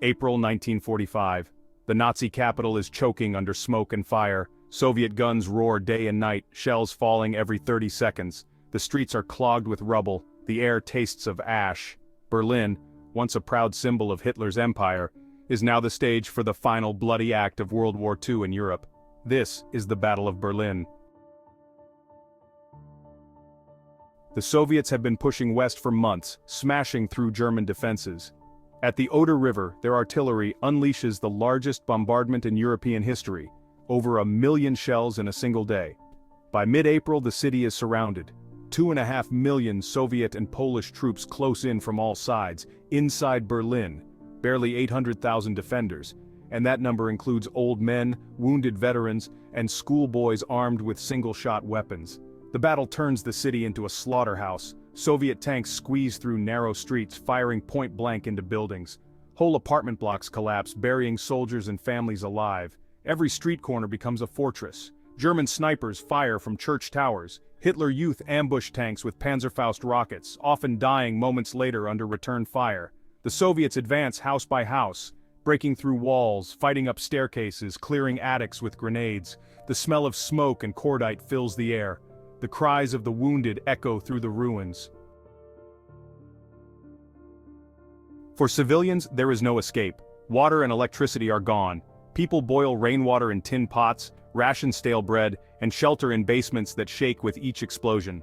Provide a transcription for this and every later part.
April 1945. The Nazi capital is choking under smoke and fire. Soviet guns roar day and night, shells falling every 30 seconds. The streets are clogged with rubble, the air tastes of ash. Berlin, once a proud symbol of Hitler's empire, is now the stage for the final bloody act of World War II in Europe. This is the Battle of Berlin. The Soviets have been pushing west for months, smashing through German defenses. At the Oder River, their artillery unleashes the largest bombardment in European history, over 1 million shells in a single day. By mid-April, the city is surrounded. 2.5 million Soviet and Polish troops close in from all sides, inside Berlin, barely 800,000 defenders, and that number includes old men, wounded veterans, and schoolboys armed with single-shot weapons. The battle turns the city into a slaughterhouse. Soviet tanks squeeze through narrow streets, firing point-blank into buildings. Whole apartment blocks collapse, burying soldiers and families alive. Every street corner becomes a fortress. German snipers fire from church towers. Hitler Youth ambush tanks with Panzerfaust rockets, often dying moments later under return fire. The Soviets advance house by house, breaking through walls, fighting up staircases, clearing attics with grenades. The smell of smoke and cordite fills the air. The cries of the wounded echo through the ruins. For civilians, there is no escape. Water and electricity are gone. People boil rainwater in tin pots, ration stale bread, and shelter in basements that shake with each explosion.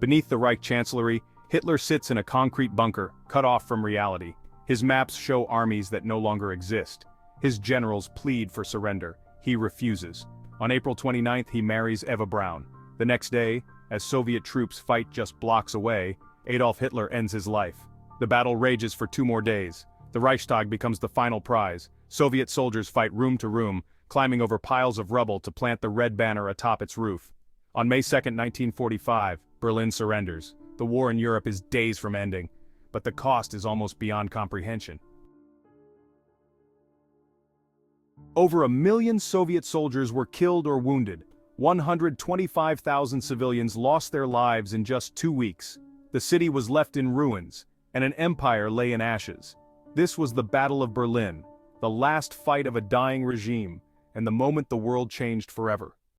Beneath the Reich Chancellery, Hitler sits in a concrete bunker, cut off from reality. His maps show armies that no longer exist. His generals plead for surrender. He refuses. On April 29th, he marries Eva Braun. The next day, as Soviet troops fight just blocks away, Adolf Hitler ends his life. The battle rages for 2 more days. The Reichstag becomes the final prize. Soviet soldiers fight room to room, climbing over piles of rubble to plant the red banner atop its roof. On May 2, 1945, Berlin surrenders. The war in Europe is days from ending, but the cost is almost beyond comprehension. Over 1 million Soviet soldiers were killed or wounded. 125,000 civilians lost their lives in just 2 weeks. The city was left in ruins, and an empire lay in ashes. This was the Battle of Berlin, the last fight of a dying regime, and the moment the world changed forever.